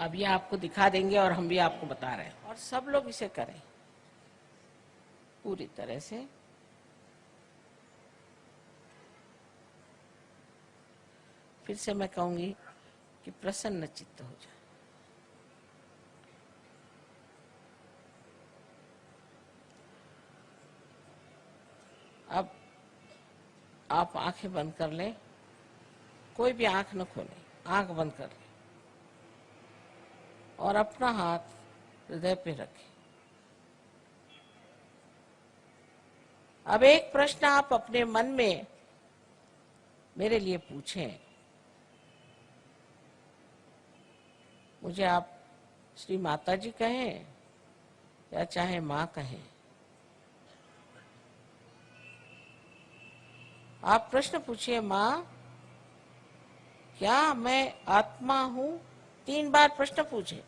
अब ये आपको दिखा देंगे और हम भी आपको बता रहे हैं, और सब लोग इसे करें पूरी तरह से। फिर से मैं कहूंगी कि प्रसन्न चित्त हो जाए। अब आप आंखें बंद कर लें, कोई भी आंख न खोलें, आंख बंद कर लें और अपना हाथ हृदय पे रखें। अब एक प्रश्न आप अपने मन में मेरे लिए पूछें। मुझे आप श्री माता जी कहें या चाहे माँ कहें, आप प्रश्न पूछिए, माँ क्या मैं आत्मा हूं? 3 बार प्रश्न पूछे।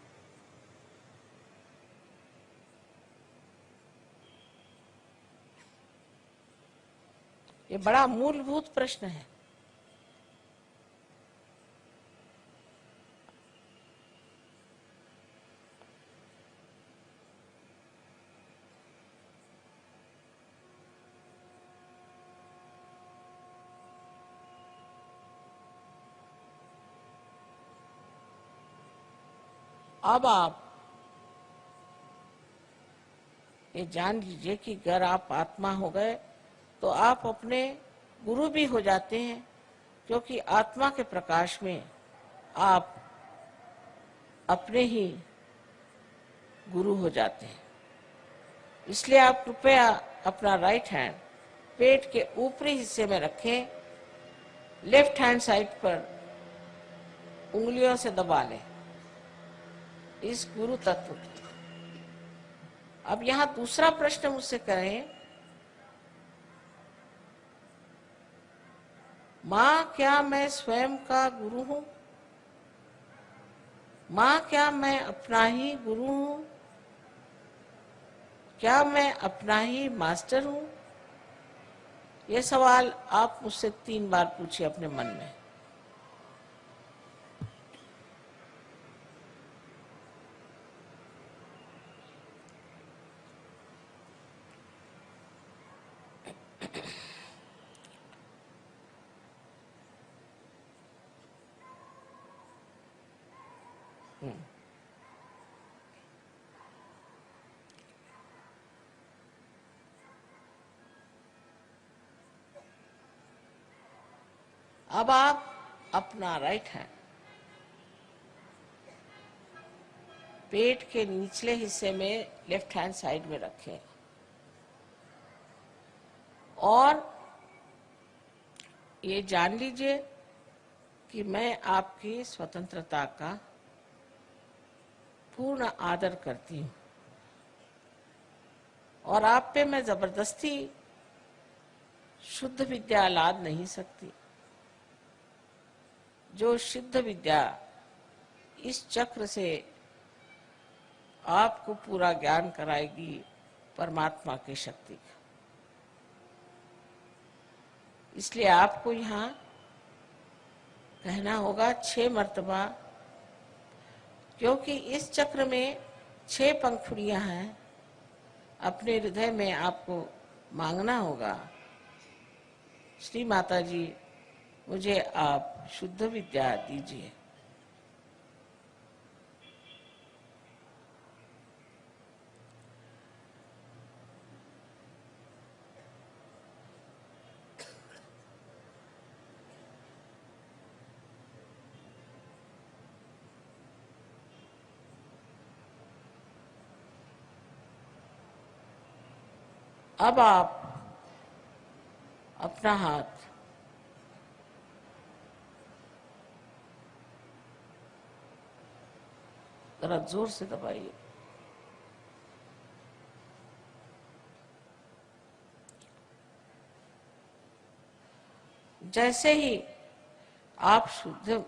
ये बड़ा मूलभूत प्रश्न है। अब आप ये जान लीजिए कि अगर आप आत्मा हो गए तो आप अपने गुरु भी हो जाते हैं, क्योंकि आत्मा के प्रकाश में आप अपने ही गुरु हो जाते हैं। इसलिए आप कृपया अपना राइट हैंड पेट के ऊपरी हिस्से में रखें, लेफ्ट हैंड साइड पर उंगलियों से दबा लें इस गुरु तत्व को। अब यहां दूसरा प्रश्न मुझसे करें, माँ क्या मैं स्वयं का गुरु हूं? माँ क्या मैं अपना ही गुरु हूं? क्या मैं अपना ही मास्टर हूं? ये सवाल आप मुझसे 3 बार पूछिए अपने मन में। अब आप अपना राइट हैंड पेट के निचले हिस्से में लेफ्ट हैंड साइड में रखें और ये जान लीजिए कि मैं आपकी स्वतंत्रता का पूर्ण आदर करती हूँ और आप पे मैं जबरदस्ती शुद्ध विद्या लाद नहीं सकती। जो सिद्ध विद्या इस चक्र से आपको पूरा ज्ञान कराएगी, परमात्मा की शक्ति का। इसलिए आपको यहाँ कहना होगा 6 मर्तबा, क्योंकि इस चक्र में 6 पंखुड़ियां हैं। अपने हृदय में आपको मांगना होगा, श्री माता जी मुझे आप शुद्ध विद्या दीजिए। अब आप अपना हाथ जरा जोर से दबाइए। जैसे ही आप शुद्ध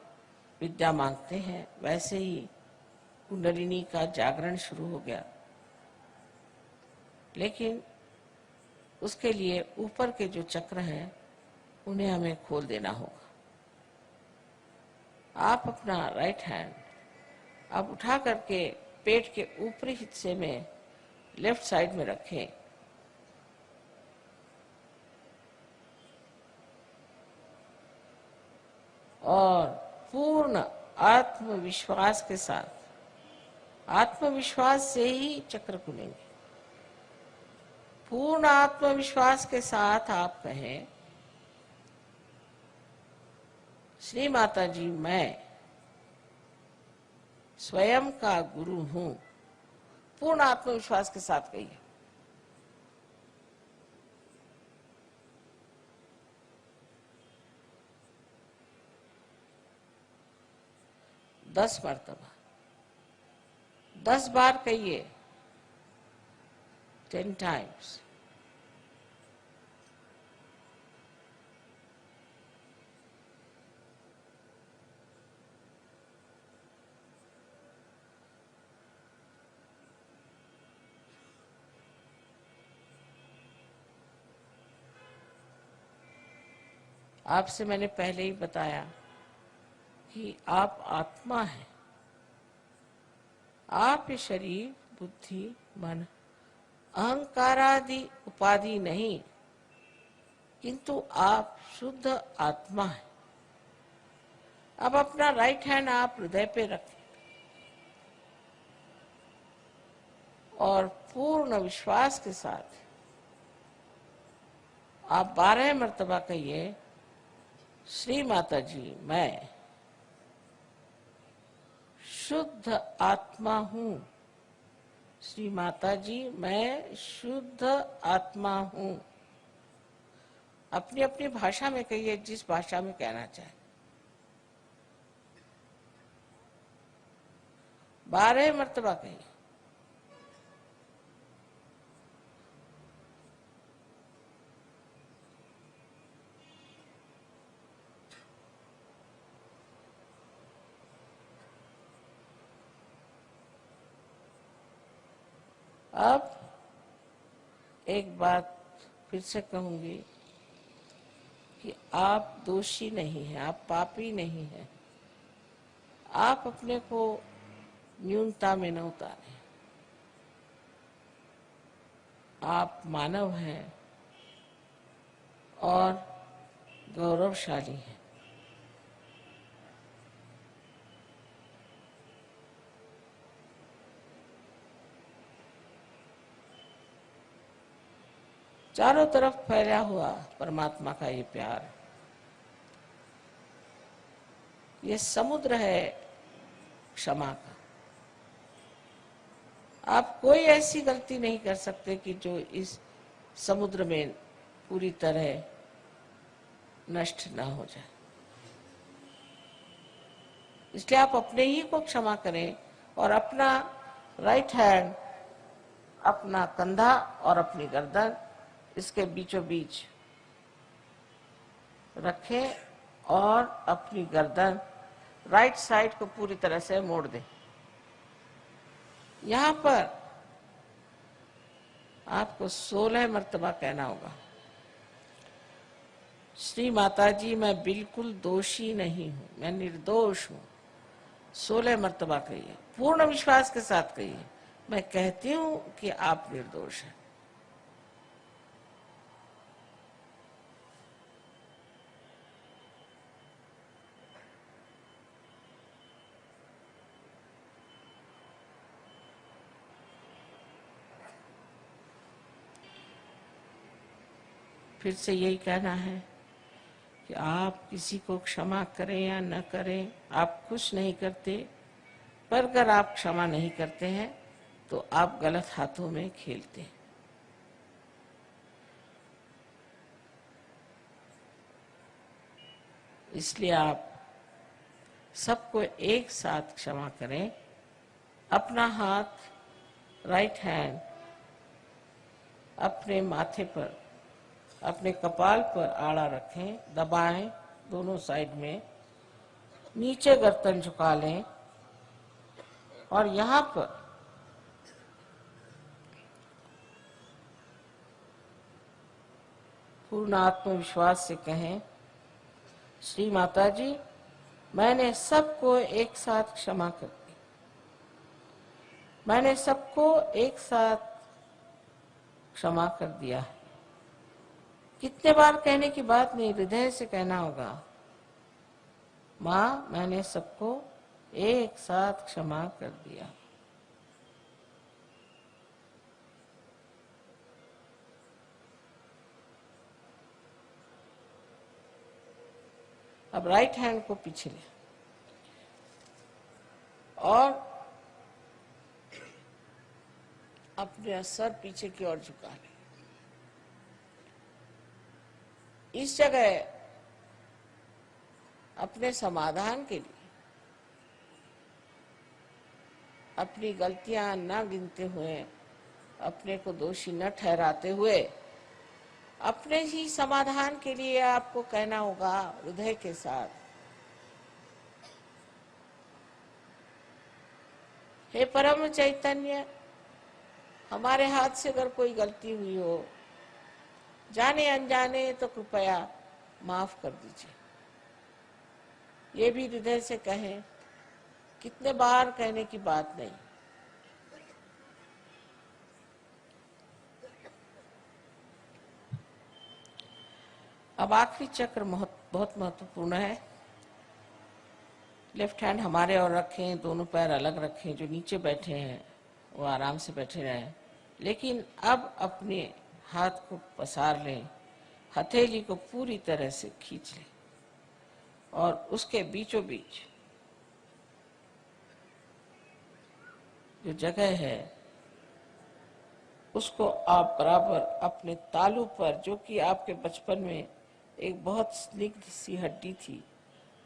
विद्या मांगते हैं, वैसे ही कुंडलिनी का जागरण शुरू हो गया। लेकिन उसके लिए ऊपर के जो चक्र हैं उन्हें हमें खोल देना होगा। आप अपना राइट हैंड आप उठा करके पेट के ऊपरी हिस्से में लेफ्ट साइड में रखें। और पूर्ण आत्मविश्वास के साथ, आत्मविश्वास से ही चक्र खुलेंगे। पूर्ण आत्मविश्वास के साथ आप कहें, श्री माता जी मैं स्वयं का गुरु हूं। पूर्ण आत्मविश्वास के साथ कहिए। दस मर्तबा, 10 बार कहिए, 10 times। आपसे मैंने पहले ही बताया कि आप आत्मा हैं। आप ये शरीर, बुद्धि, मन, अहंकार आदि उपाधि नहीं, किंतु आप शुद्ध आत्मा हैं। अब अपना राइट हैंड आप हृदय पे रखें और पूर्ण विश्वास के साथ आप 12 मर्तबा कहिए, श्री माता जी मैं शुद्ध आत्मा हूं। श्री माता जी मैं शुद्ध आत्मा हूं। अपनी अपनी भाषा में कहिए, जिस भाषा में कहना चाहे। 12 मर्तबा कहिए। अब एक बात फिर से कहूंगी कि आप दोषी नहीं हैं, आप पापी नहीं हैं। आप अपने को न्यूनता में न उतारें। आप मानव हैं और गौरवशाली हैं। चारों तरफ फैला हुआ परमात्मा का ये प्यार, ये समुद्र है क्षमा का। आप कोई ऐसी गलती नहीं कर सकते कि जो इस समुद्र में पूरी तरह नष्ट ना हो जाए। इसलिए आप अपने ही को क्षमा करें और अपना राइट हैंड, अपना कंधा और अपनी गर्दन इसके बीचों बीच रखें और अपनी गर्दन राइट साइड को पूरी तरह से मोड़ दें। यहाँ पर आपको 16 मर्तबा कहना होगा, श्री माता जी मैं बिल्कुल दोषी नहीं हूं, मैं निर्दोष हूं। 16 मर्तबा कहिए, पूर्ण विश्वास के साथ कहिए, मैं कहती हूं कि आप निर्दोष हैं। फिर से यही कहना है कि आप किसी को क्षमा करें या न करें, आप कुछ नहीं करते, पर अगर आप क्षमा नहीं करते हैं तो आप गलत हाथों में खेलते हैं। इसलिए आप सबको एक साथ क्षमा करें। अपना हाथ, राइट हैंड अपने माथे पर, अपने कपाल पर आड़ा रखें, दबाएं दोनों साइड में, नीचे गर्दन झुका लें और यहाँ पर पूर्ण आत्मविश्वास से कहें, श्री माता जी मैंने सबको एक साथ क्षमा कर दी। मैंने सबको एक साथ क्षमा कर दिया है। कितने बार कहने की बात नहीं, हृदय से कहना होगा, माँ मैंने सबको एक साथ क्षमा कर दिया। अब राइट हैंड को पीछे ले और अपने सर पीछे की ओर झुका ले। इस जगह अपने समाधान के लिए अपनी गलतियां न गिनते हुए, अपने को दोषी न ठहराते हुए, अपने ही समाधान के लिए आपको कहना होगा हृदय के साथ, हे परम चैतन्य, हमारे हाथ से अगर कोई गलती हुई हो, जाने अनजाने, तो कृपया माफ कर दीजिए। ये भी हृदय से कहें, कितने बार कहने की बात नहीं। अब आखिरी चक्र बहुत महत्वपूर्ण है। लेफ्ट हैंड हमारे और रखें, दोनों पैर अलग रखें, जो नीचे बैठे हैं वो आराम से बैठे रहें। लेकिन अब अपने हाथ को पसार लें, हथेली को पूरी तरह से खींच लें और उसके बीचों बीच जो जगह है उसको आप बराबर अपने तालू पर, जो कि आपके बचपन में एक बहुत स्निग्ध सी हड्डी थी,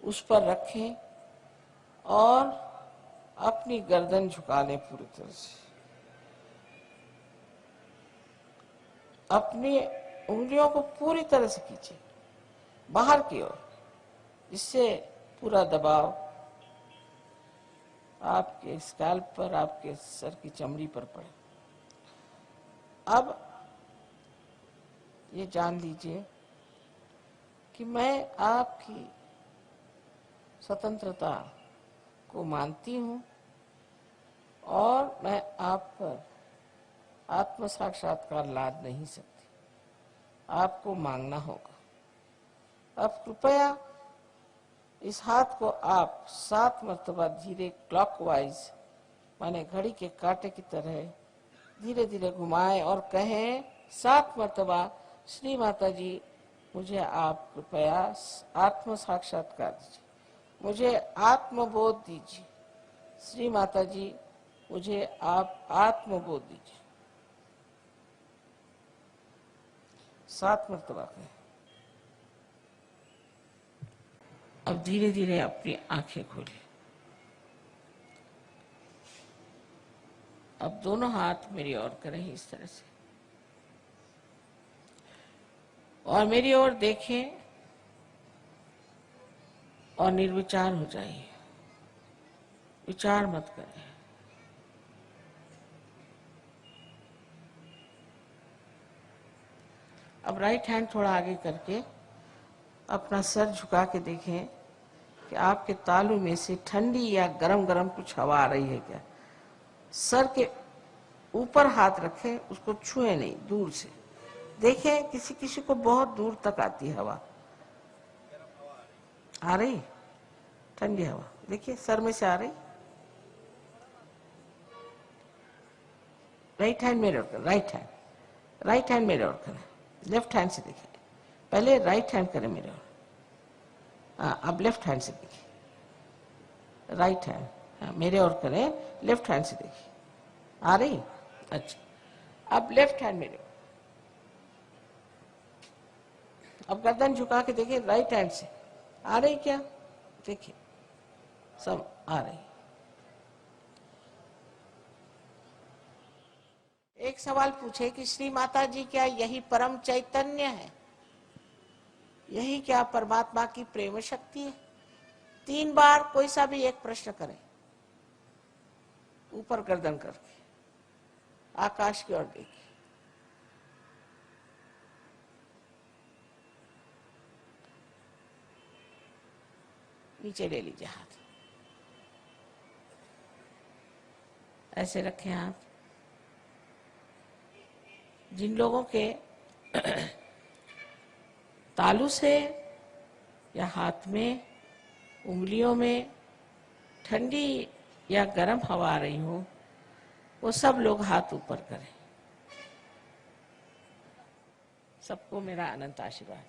उस पर रखें और अपनी गर्दन झुका लें पूरी तरह से। अपनी उंगलियों को पूरी तरह से खींचें बाहर की ओर, जिससे पूरा दबाव आपके स्कैल्प पर, आपके सर की चमड़ी पर पड़े। अब ये जान लीजिए कि मैं आपकी स्वतंत्रता को मानती हूँ और मैं आप पर आत्म साक्षात्कार लाद नहीं सकती, आपको मांगना होगा। अब कृपया इस हाथ को आप 7 मर्तबा धीरे क्लॉकवाइज, माने घड़ी के कांटे की तरह धीरे धीरे घुमाएं और कहें 7 मर्तबा, श्री माता जी मुझे आप कृपया आत्म साक्षात्कार दीजिए, मुझे आत्मबोध दीजिए, श्री माता जी मुझे आप आत्मबोध दीजिए। 7 मर्तबा कहें। अब धीरे धीरे अपनी आंखें खोलें। अब दोनों हाथ मेरी ओर करें इस तरह से और मेरी ओर देखें और निर्विचार हो जाइए, विचार मत करें। अब राइट हैंड थोड़ा आगे करके अपना सर झुका के देखें कि आपके तालू में से ठंडी या गरम गरम कुछ हवा आ रही है क्या। सर के ऊपर हाथ रखें, उसको छुए नहीं, दूर से देखें। किसी किसी को बहुत दूर तक आती हवा, आ रही ठंडी हवा, देखिए सर में से आ रही। राइट हैंड मेरे ओर, राइट हैंड मेरे ओर करें, लेफ्ट हैंड से देखिए। पहले राइट हैंड करें मेरे ओर, हाँ अब लेफ्ट हैंड से देखिए। राइट हैंड, हाँ मेरे ओर करें, लेफ्ट हैंड से देखिए। आ रही? अच्छा, अब लेफ्ट हैंड मेरे ओर। अब गर्दन झुका के देखिए राइट हैंड से, आ रही क्या? देखिए सब आ रही। एक सवाल पूछे कि श्री माता जी क्या यही परम चैतन्य है? यही क्या परमात्मा की प्रेम शक्ति है? 3 बार कोई सा भी एक प्रश्न करें, ऊपर गर्दन करके आकाश की ओर देखिए। नीचे ले लीजिए हाथ, ऐसे रखें हाथ। जिन लोगों के तालू से या हाथ में, उंगलियों में ठंडी या गर्म हवा आ रही हो, वो सब लोग हाथ ऊपर करें। सबको मेरा अनंत आशीर्वाद।